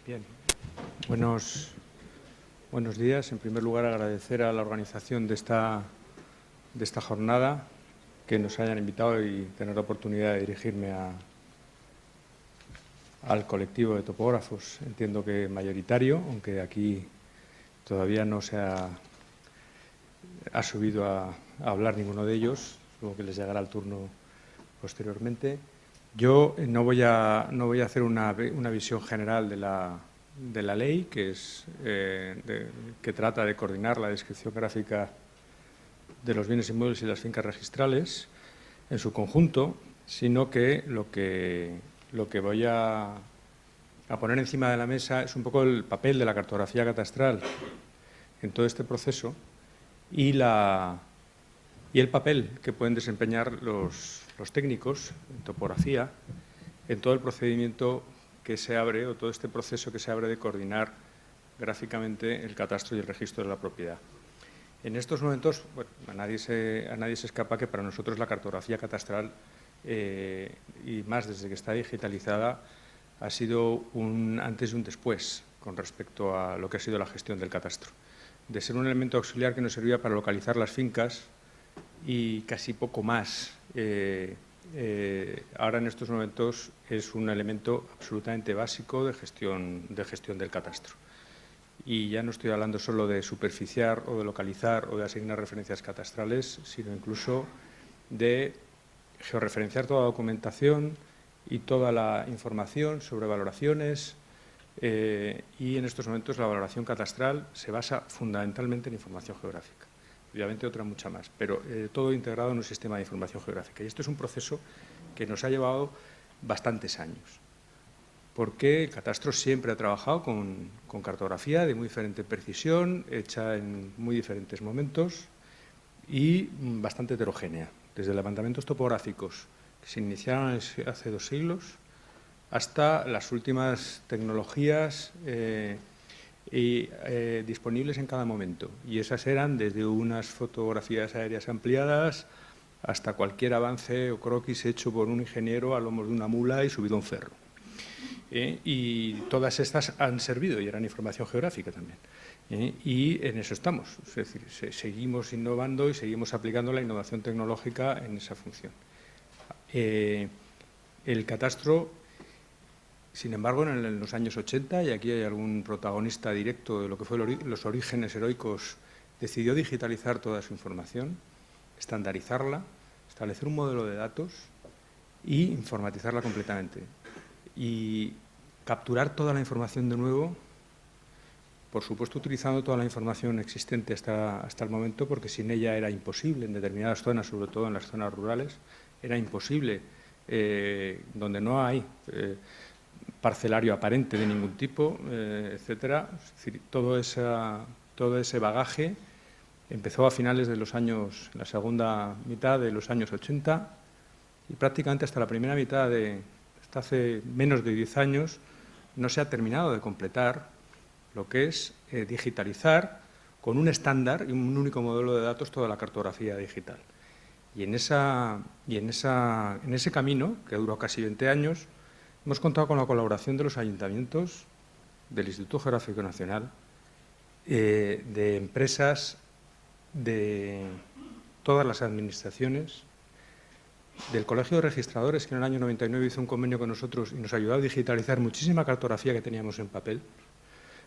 Bien. Buenos días. En primer lugar, agradecer a la organización de esta jornada que nos hayan invitado y tener la oportunidad de dirigirme al colectivo de topógrafos, entiendo que mayoritario, aunque aquí todavía no se ha subido a hablar ninguno de ellos, supongo que les llegará el turno posteriormente. Yo no voy a hacer una visión general de la ley, que trata de coordinar la descripción gráfica de los bienes inmuebles y las fincas registrales en su conjunto, sino que lo que voy a poner encima de la mesa es un poco el papel de la cartografía catastral en todo este proceso y el papel que pueden desempeñar los técnicos en topografía en todo el procedimiento que se abre, o todo este proceso que se abre de coordinar gráficamente el catastro y el registro de la propiedad. En estos momentos, bueno, a nadie se escapa que para nosotros la cartografía catastral, y más desde que está digitalizada, ha sido un antes y un después con respecto a lo que ha sido la gestión del catastro. De ser un elemento auxiliar que nos servía para localizar las fincas y casi poco más, ahora en estos momentos es un elemento absolutamente básico de gestión del catastro. Y ya no estoy hablando solo de superficiar o de localizar o de asignar referencias catastrales, sino incluso de georreferenciar toda la documentación y toda la información sobre valoraciones, y en estos momentos la valoración catastral se basa fundamentalmente en información geográfica. Obviamente otra mucha más, pero todo integrado en un sistema de información geográfica. Y esto es un proceso que nos ha llevado bastantes años, porque el catastro siempre ha trabajado con cartografía de muy diferente precisión, hecha en muy diferentes momentos y bastante heterogénea, desde levantamientos topográficos que se iniciaron hace 2 siglos hasta las últimas tecnologías disponibles en cada momento. Y esas eran desde unas fotografías aéreas ampliadas hasta cualquier avance o croquis hecho por un ingeniero a lomos de una mula y subido a un cerro. Y todas estas han servido y eran información geográfica también. Y en eso estamos. Es decir, seguimos innovando y seguimos aplicando la innovación tecnológica en esa función. El catastro, sin embargo, en los años 80, y aquí hay algún protagonista directo de lo que fue los orígenes heroicos, decidió digitalizar toda su información, estandarizarla, establecer un modelo de datos y informatizarla completamente. Y capturar toda la información de nuevo, por supuesto utilizando toda la información existente hasta el momento, porque sin ella era imposible en determinadas zonas, sobre todo en las zonas rurales, era imposible, donde no hay parcelario aparente de ningún tipo, etcétera. Es decir, todo ese bagaje empezó a finales de los años, la segunda mitad de los años 80 y prácticamente hasta la primera mitad hasta hace menos de 10 años, no se ha terminado de completar lo que es digitalizar con un estándar y un único modelo de datos toda la cartografía digital. Y en ese camino, que duró casi 20 años, hemos contado con la colaboración de los ayuntamientos, del Instituto Geográfico Nacional, de empresas, de todas las administraciones, del Colegio de Registradores, que en el año 99 hizo un convenio con nosotros y nos ayudó a digitalizar muchísima cartografía que teníamos en papel,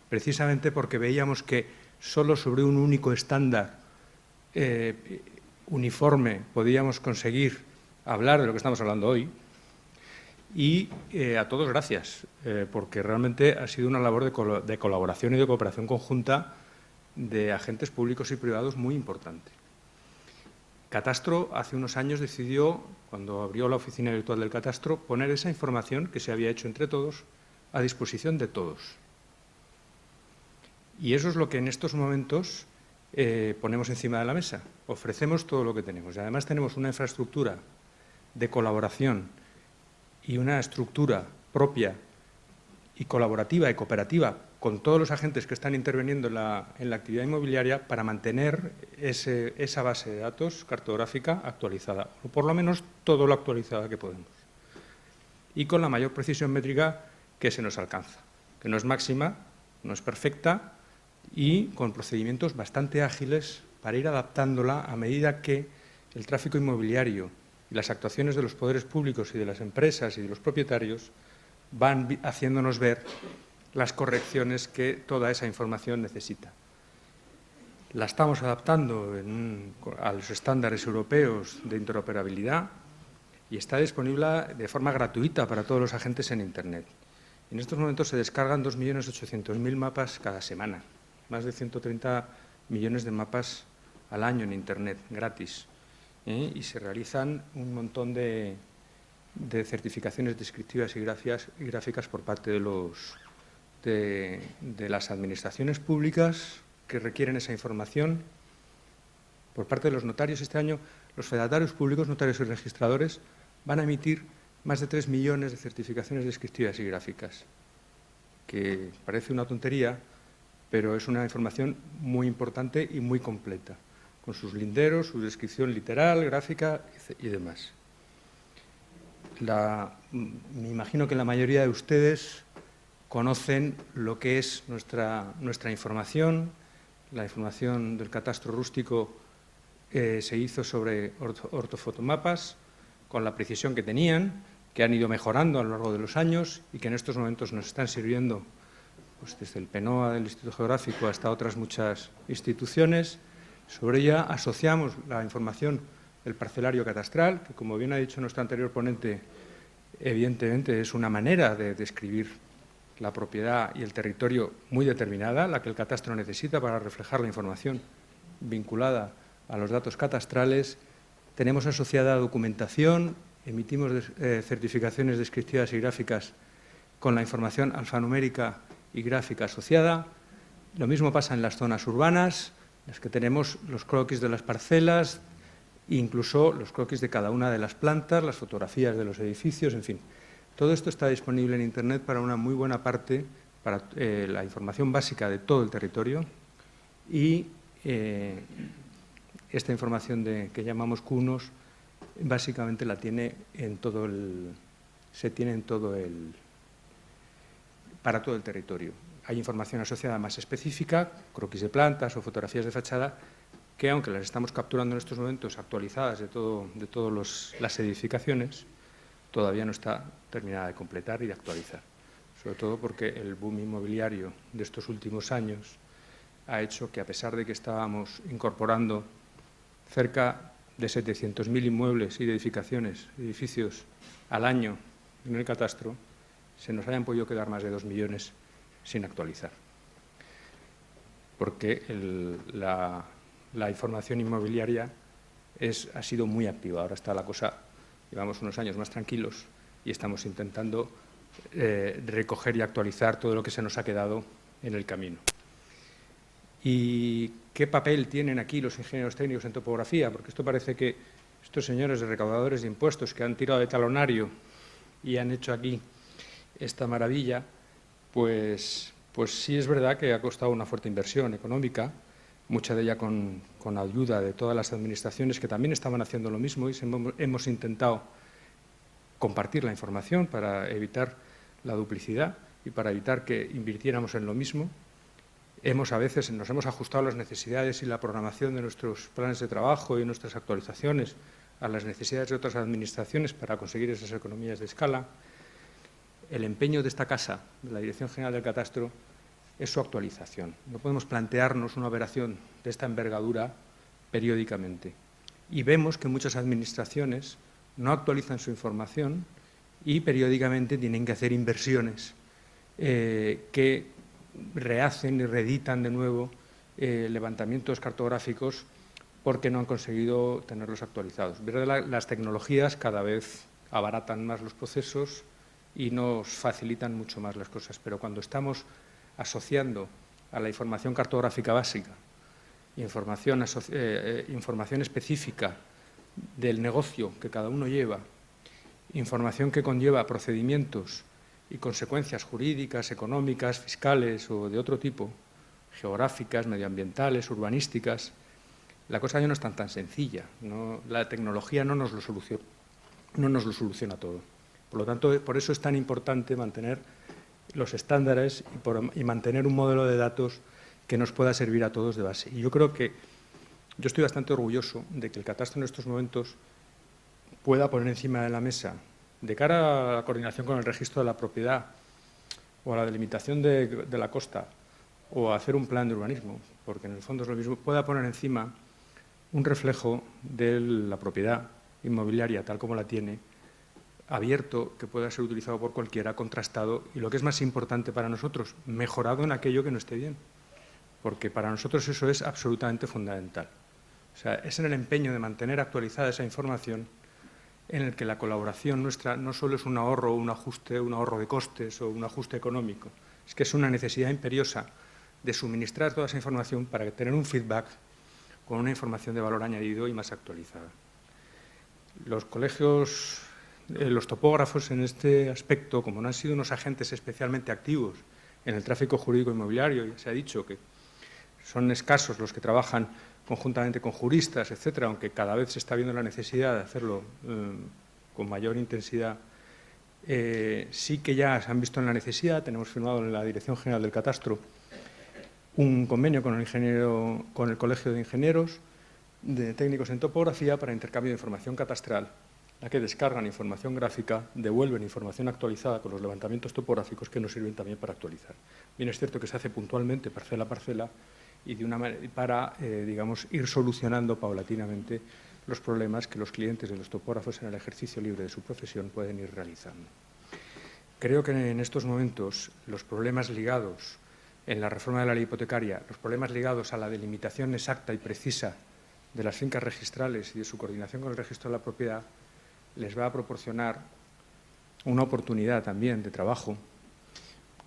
precisamente porque veíamos que solo sobre un único estándar uniforme podíamos conseguir hablar de lo que estamos hablando hoy. Y a todos gracias, porque realmente ha sido una labor de colaboración y de cooperación conjunta de agentes públicos y privados muy importante. Catastro hace unos años decidió, cuando abrió la oficina virtual del Catastro, poner esa información que se había hecho entre todos a disposición de todos. Y eso es lo que en estos momentos ponemos encima de la mesa. Ofrecemos todo lo que tenemos. Y además tenemos una infraestructura de colaboración y una estructura propia y colaborativa y cooperativa con todos los agentes que están interviniendo en la actividad inmobiliaria para mantener esa base de datos cartográfica actualizada, o por lo menos todo lo actualizada que podemos. Y con la mayor precisión métrica que se nos alcanza, que no es máxima, no es perfecta, y con procedimientos bastante ágiles para ir adaptándola a medida que el tráfico inmobiliario y las actuaciones de los poderes públicos y de las empresas y de los propietarios van haciéndonos ver las correcciones que toda esa información necesita. La estamos adaptando a los estándares europeos de interoperabilidad y está disponible de forma gratuita para todos los agentes en Internet. En estos momentos se descargan 2.800.000 mapas cada semana, más de 130 millones de mapas al año en Internet, gratis. Y se realizan un montón de certificaciones descriptivas y gráficas por parte de las administraciones públicas que requieren esa información. Por parte de los notarios, este año los fedatarios públicos, notarios y registradores, van a emitir más de 3 millones de certificaciones descriptivas y gráficas, que parece una tontería, pero es una información muy importante y muy completa, con sus linderos, su descripción literal, gráfica y demás. Me imagino que la mayoría de ustedes conocen lo que es nuestra información. La información del catastro rústico se hizo sobre ortofotomapas con la precisión que tenían, que han ido mejorando a lo largo de los años y que en estos momentos nos están sirviendo pues, desde el PENOA del Instituto Geográfico hasta otras muchas instituciones. Sobre ella asociamos la información del parcelario catastral, que como bien ha dicho nuestro anterior ponente, evidentemente es una manera de describir la propiedad y el territorio muy determinada, la que el catastro necesita para reflejar la información vinculada a los datos catastrales. Tenemos asociada documentación, emitimos certificaciones descriptivas y gráficas con la información alfanumérica y gráfica asociada. Lo mismo pasa en las zonas urbanas, en las que tenemos los croquis de las parcelas, incluso los croquis de cada una de las plantas, las fotografías de los edificios, en fin. Todo esto está disponible en Internet para una muy buena parte, para la información básica de todo el territorio y esta información que llamamos CUNOS básicamente la tiene para todo el territorio. Hay información asociada más específica, croquis de plantas o fotografías de fachada, que aunque las estamos capturando en estos momentos actualizadas de todas las edificaciones, todavía no está terminada de completar y de actualizar. Sobre todo porque el boom inmobiliario de estos últimos años ha hecho que, a pesar de que estábamos incorporando cerca de 700.000 inmuebles y edificios al año en el catastro, se nos hayan podido quedar más de 2 millones sin actualizar. Porque la información inmobiliaria ha sido muy activa. Ahora está la cosa, llevamos unos años más tranquilos y estamos intentando recoger y actualizar todo lo que se nos ha quedado en el camino. ¿Y qué papel tienen aquí los ingenieros técnicos en topografía? Porque esto parece que estos señores de recaudadores de impuestos que han tirado de talonario y han hecho aquí esta maravilla, pues sí es verdad que ha costado una fuerte inversión económica, mucha de ella con ayuda de todas las administraciones que también estaban haciendo lo mismo, y hemos intentado compartir la información para evitar la duplicidad y para evitar que invirtiéramos en lo mismo. A veces nos hemos ajustado a las necesidades y la programación de nuestros planes de trabajo y nuestras actualizaciones a las necesidades de otras administraciones para conseguir esas economías de escala. El empeño de esta casa, de la Dirección General del Catastro, es su actualización. No podemos plantearnos una operación de esta envergadura periódicamente. Y vemos que muchas administraciones no actualizan su información y periódicamente tienen que hacer inversiones que rehacen y reeditan de nuevo levantamientos cartográficos porque no han conseguido tenerlos actualizados. Las tecnologías cada vez abaratan más los procesos y nos facilitan mucho más las cosas, pero cuando estamos asociando a la información cartográfica básica, información específica del negocio que cada uno lleva, información que conlleva procedimientos y consecuencias jurídicas, económicas, fiscales o de otro tipo, geográficas, medioambientales, urbanísticas, la cosa ya no es tan sencilla. La tecnología no nos lo soluciona todo. Por lo tanto, por eso es tan importante mantener los estándares y mantener un modelo de datos que nos pueda servir a todos de base. Y yo creo que yo estoy bastante orgulloso de que el catastro en estos momentos pueda poner encima de la mesa, de cara a la coordinación con el registro de la propiedad o a la delimitación de la costa o a hacer un plan de urbanismo, porque en el fondo es lo mismo, pueda poner encima un reflejo de la propiedad inmobiliaria tal como la tiene, abierto, que pueda ser utilizado por cualquiera, contrastado y, lo que es más importante para nosotros, mejorado en aquello que no esté bien, porque para nosotros eso es absolutamente fundamental. O sea, es en el empeño de mantener actualizada esa información en el que la colaboración nuestra no solo es un ahorro o un ajuste, un ahorro de costes o un ajuste económico, es que es una necesidad imperiosa de suministrar toda esa información para tener un feedback con una información de valor añadido y más actualizada. Los colegios, los topógrafos en este aspecto, como no han sido unos agentes especialmente activos en el tráfico jurídico inmobiliario, ya se ha dicho que son escasos los que trabajan conjuntamente con juristas, etcétera, aunque cada vez se está viendo la necesidad de hacerlo con mayor intensidad, sí que ya se han visto en la necesidad. Tenemos firmado en la Dirección General del Catastro un convenio con el Colegio de Ingenieros, de técnicos en topografía, para intercambio de información catastral, la que descargan información gráfica, devuelven información actualizada con los levantamientos topográficos que nos sirven también para actualizar. Bien, es cierto que se hace puntualmente, parcela a parcela, y para, digamos, ir solucionando paulatinamente los problemas que los clientes de los topógrafos en el ejercicio libre de su profesión pueden ir realizando. Creo que en estos momentos los problemas ligados en la reforma de la ley hipotecaria, los problemas ligados a la delimitación exacta y precisa de las fincas registrales y de su coordinación con el registro de la propiedad, les va a proporcionar una oportunidad también de trabajo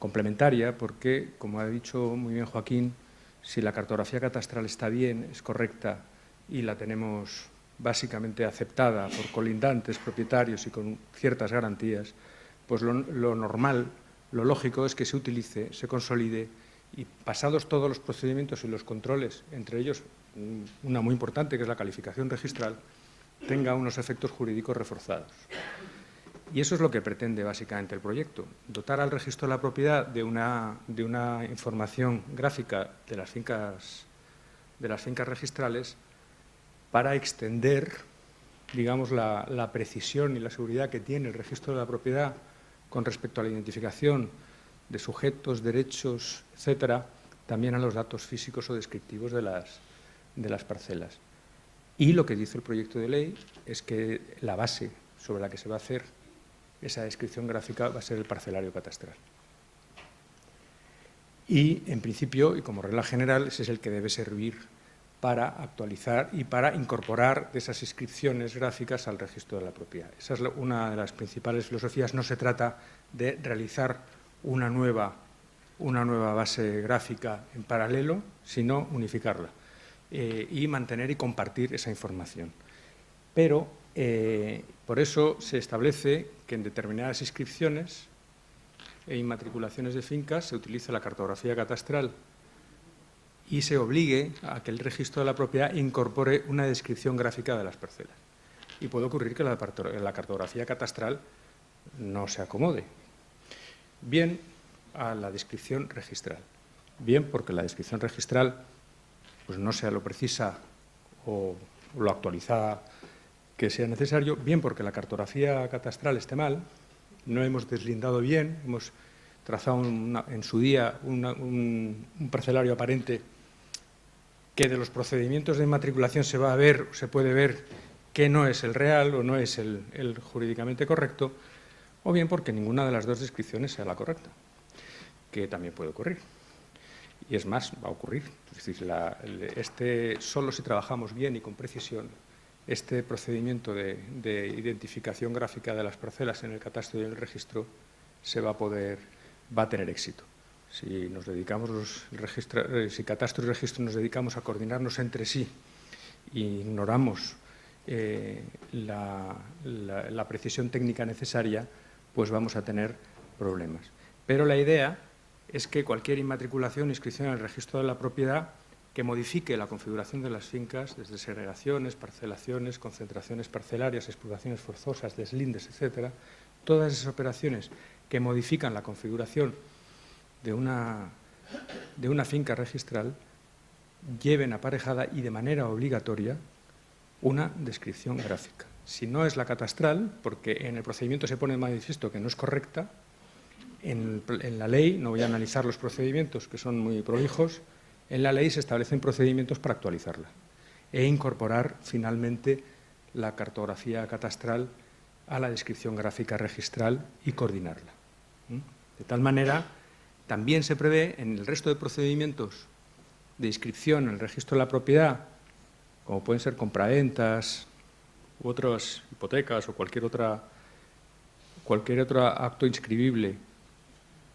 complementaria, porque, como ha dicho muy bien Joaquín, si la cartografía catastral está bien, es correcta y la tenemos básicamente aceptada por colindantes, propietarios y con ciertas garantías, pues lo normal, lo lógico es que se utilice, se consolide y, pasados todos los procedimientos y los controles, entre ellos una muy importante que es la calificación registral, tenga unos efectos jurídicos reforzados. Y eso es lo que pretende básicamente el proyecto, dotar al registro de la propiedad de una información gráfica de las fincas registrales para extender, digamos, la precisión y la seguridad que tiene el registro de la propiedad con respecto a la identificación de sujetos, derechos, etcétera, también a los datos físicos o descriptivos de las parcelas. Y lo que dice el proyecto de ley es que la base sobre la que se va a hacer esa descripción gráfica va a ser el parcelario catastral. Y, en principio, y como regla general, ese es el que debe servir para actualizar y para incorporar esas inscripciones gráficas al registro de la propiedad. Esa es una de las principales filosofías. No se trata de realizar una nueva base gráfica en paralelo, sino unificarla y mantener y compartir esa información. Pero, por eso se establece que en determinadas inscripciones e inmatriculaciones de fincas se utilice la cartografía catastral y se obligue a que el registro de la propiedad incorpore una descripción gráfica de las parcelas. Y puede ocurrir que la cartografía catastral no se acomode, bien a la descripción registral, bien porque la descripción registral pues no sea lo precisa o lo actualizada que sea necesario, bien porque la cartografía catastral esté mal, no hemos deslindado bien, hemos trazado en su día un parcelario aparente que de los procedimientos de inmatriculación se puede ver que no es el real o no es el jurídicamente correcto, o bien porque ninguna de las dos descripciones sea la correcta, que también puede ocurrir. Y es más, va a ocurrir. Es decir, solo si trabajamos bien y con precisión, este procedimiento de identificación gráfica de las parcelas en el catastro y en el registro va a tener éxito. Si nos dedicamos si catastro y registro nos dedicamos a coordinarnos entre sí e ignoramos la precisión técnica necesaria, pues vamos a tener problemas. Pero la idea es que cualquier inmatriculación o inscripción en el registro de la propiedad que modifique la configuración de las fincas, desde segregaciones, parcelaciones, concentraciones parcelarias, explotaciones forzosas, deslindes, etcétera, todas esas operaciones que modifican la configuración de una finca registral lleven aparejada y de manera obligatoria una descripción gráfica. Si no es la catastral, porque en el procedimiento se pone de manifiesto que no es correcta, en la ley, no voy a analizar los procedimientos que son muy prolijos, en la ley se establecen procedimientos para actualizarla e incorporar finalmente la cartografía catastral a la descripción gráfica registral y coordinarla. De tal manera, también se prevé en el resto de procedimientos de inscripción en el registro de la propiedad, como pueden ser compraventas u otras hipotecas o cualquier otro acto inscribible,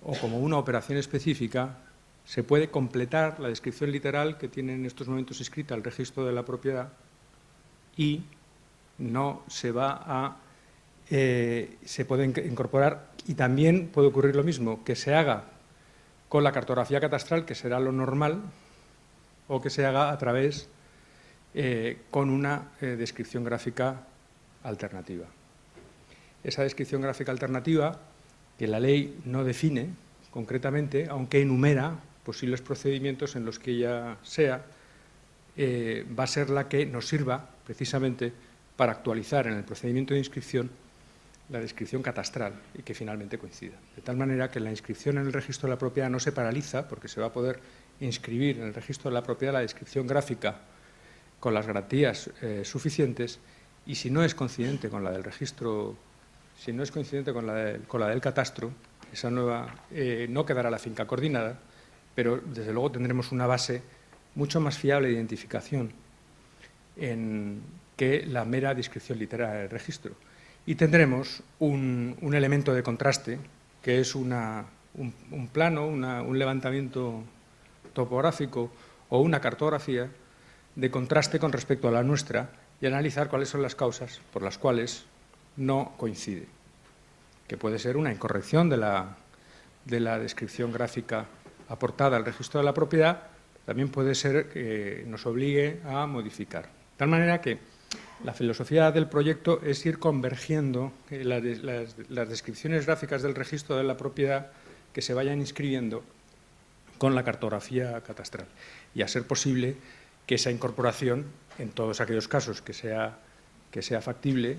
o como una operación específica, se puede completar la descripción literal que tiene en estos momentos escrita el registro de la propiedad y no se va a... se puede incorporar, y también puede ocurrir lo mismo, que se haga con la cartografía catastral, que será lo normal, o que se haga a través con una descripción gráfica alternativa. Esa descripción gráfica alternativa, que la ley no define concretamente, aunque enumera posibles procedimientos en los que ella sea, va a ser la que nos sirva precisamente para actualizar en el procedimiento de inscripción la descripción catastral y que finalmente coincida. De tal manera que la inscripción en el registro de la propiedad no se paraliza, porque se va a poder inscribir en el registro de la propiedad la descripción gráfica con las garantías suficientes, y si no es coincidente con la del registro, si no es coincidente con la del catastro, esa nueva no quedará la finca coordinada, pero desde luego tendremos una base mucho más fiable de identificación que la mera descripción literaria del registro. Y tendremos un elemento de contraste, que es un plano, un levantamiento topográfico o una cartografía de contraste con respecto a la nuestra, y analizar cuáles son las causas por las cuales no coincide, que puede ser una incorrección de la descripción gráfica aportada al registro de la propiedad, también puede ser que nos obligue a modificar. De tal manera que la filosofía del proyecto es ir convergiendo las descripciones gráficas del registro de la propiedad que se vayan inscribiendo con la cartografía catastral, y a ser posible que esa incorporación, en todos aquellos casos que sea factible,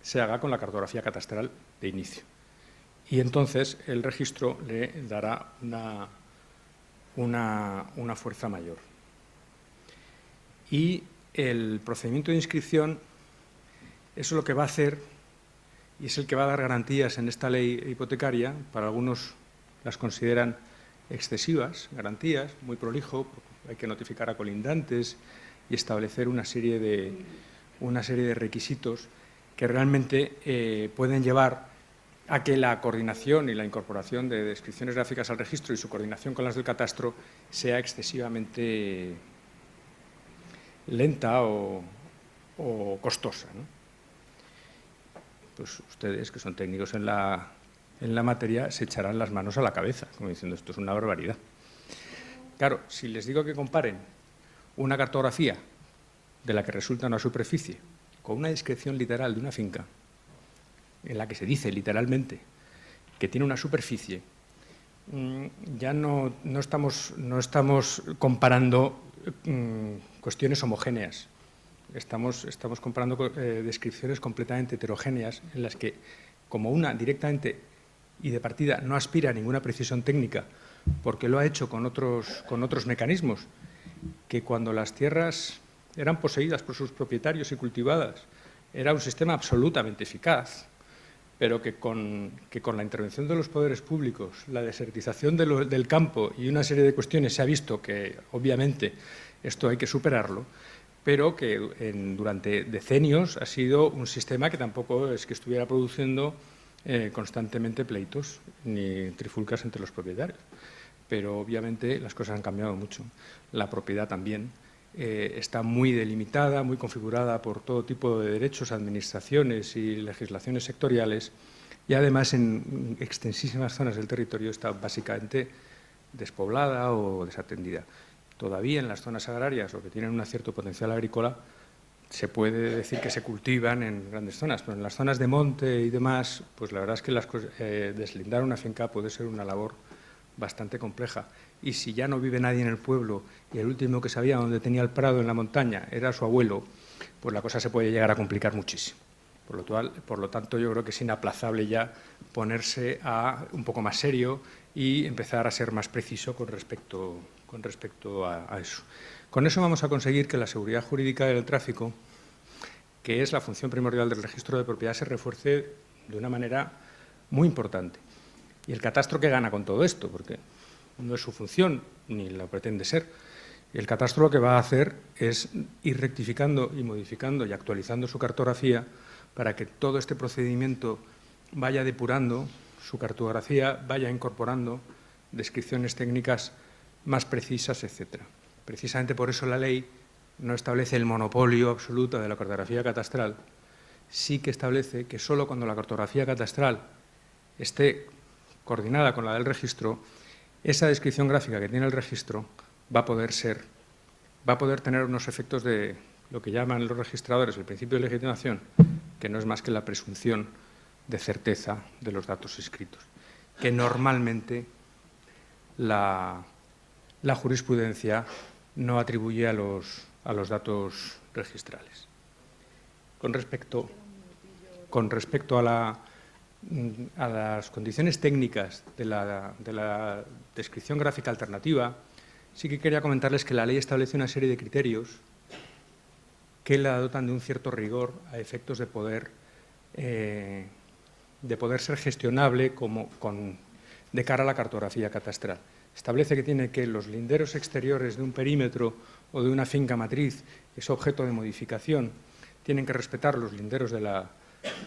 se haga con la cartografía catastral de inicio. Y entonces el registro le dará una fuerza mayor. Y el procedimiento de inscripción, eso es lo que va a hacer, y es el que va a dar garantías en esta ley hipotecaria. Para algunos las consideran excesivas garantías, muy prolijo, hay que notificar a colindantes y establecer una serie de requisitos que realmente pueden llevar a que la coordinación y la incorporación de descripciones gráficas al registro y su coordinación con las del catastro sea excesivamente lenta o costosa, ¿no? Pues ustedes, que son técnicos en la materia, se echarán las manos a la cabeza, como diciendo, esto es una barbaridad. Claro, si les digo que comparen una cartografía de la que resulta una superficie con una descripción literal de una finca, en la que se dice literalmente que tiene una superficie, ya no estamos comparando cuestiones homogéneas. Estamos comparando descripciones completamente heterogéneas, en las que, como una directamente y de partida no aspira a ninguna precisión técnica, porque lo ha hecho con otros mecanismos, que cuando las tierras eran poseídas por sus propietarios y cultivadas, era un sistema absolutamente eficaz, pero que con la intervención de los poderes públicos, la desertización del campo y una serie de cuestiones, se ha visto que, obviamente, esto hay que superarlo, pero que durante decenios ha sido un sistema que tampoco es que estuviera produciendo constantemente pleitos ni trifulcas entre los propietarios. Pero, obviamente, las cosas han cambiado mucho. La propiedad también está muy delimitada, muy configurada por todo tipo de derechos, administraciones y legislaciones sectoriales, y además en extensísimas zonas del territorio está básicamente despoblada o desatendida. Todavía en las zonas agrarias o que tienen un cierto potencial agrícola se puede decir que se cultivan en grandes zonas, pero en las zonas de monte y demás, pues la verdad es que deslindar una finca puede ser una labor bastante compleja. Y si ya no vive nadie en el pueblo y el último que sabía dónde tenía el prado en la montaña era su abuelo, pues la cosa se puede llegar a complicar muchísimo. Por lo tanto, yo creo que es inaplazable ya ponerse un poco más serio y empezar a ser más preciso con respecto a eso. Con eso vamos a conseguir que la seguridad jurídica del tráfico, que es la función primordial del registro de propiedad, se refuerce de una manera muy importante. ¿Y el catastro qué gana con todo esto? Porque no es su función, ni lo pretende ser. Y el catastro lo que va a hacer es ir rectificando y modificando y actualizando su cartografía para que todo este procedimiento vaya depurando su cartografía, vaya incorporando descripciones técnicas más precisas, etcétera. Precisamente por eso la ley no establece el monopolio absoluto de la cartografía catastral, sí que establece que solo cuando la cartografía catastral esté coordinada con la del registro, esa descripción gráfica que tiene el registro va a poder tener unos efectos de lo que llaman los registradores el principio de legitimación, que no es más que la presunción de certeza de los datos escritos, que normalmente la jurisprudencia no atribuye a los datos registrales. Con respecto a las condiciones técnicas de la descripción gráfica alternativa, sí que quería comentarles que la ley establece una serie de criterios que la dotan de un cierto rigor a efectos de poder ser gestionable de cara a la cartografía catastral. Establece que tiene que los linderos exteriores de un perímetro o de una finca matriz, que es objeto de modificación, tienen que respetar los linderos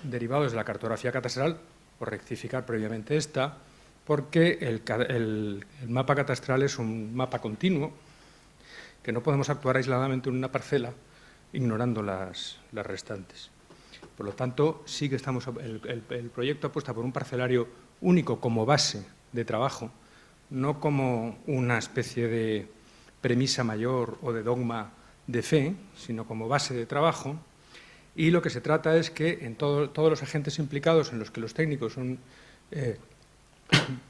derivados de la cartografía catastral o rectificar previamente esta, porque el mapa catastral es un mapa continuo, que no podemos actuar aisladamente en una parcela ignorando las restantes. Por lo tanto, sí que el proyecto apuesta por un parcelario único como base de trabajo, no como una especie de premisa mayor o de dogma de fe, sino como base de trabajo. Y lo que se trata es que en todos los agentes implicados, en los que los técnicos son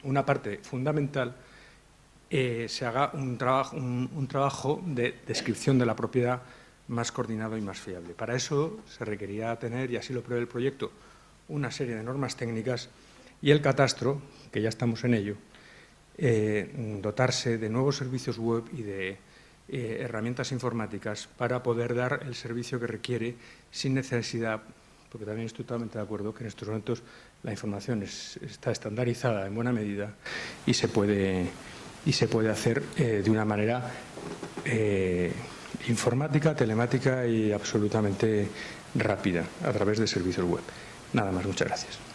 una parte fundamental, se haga un trabajo de descripción de la propiedad más coordinado y más fiable. Para eso se requería tener, y así lo prevé el proyecto, una serie de normas técnicas y el catastro, que ya estamos en ello, dotarse de nuevos servicios web y de herramientas informáticas para poder dar el servicio que requiere sin necesidad, porque también estoy totalmente de acuerdo que en estos momentos la información está estandarizada en buena medida y se puede hacer de una manera informática, telemática y absolutamente rápida a través de servicios web. Nada más, muchas gracias.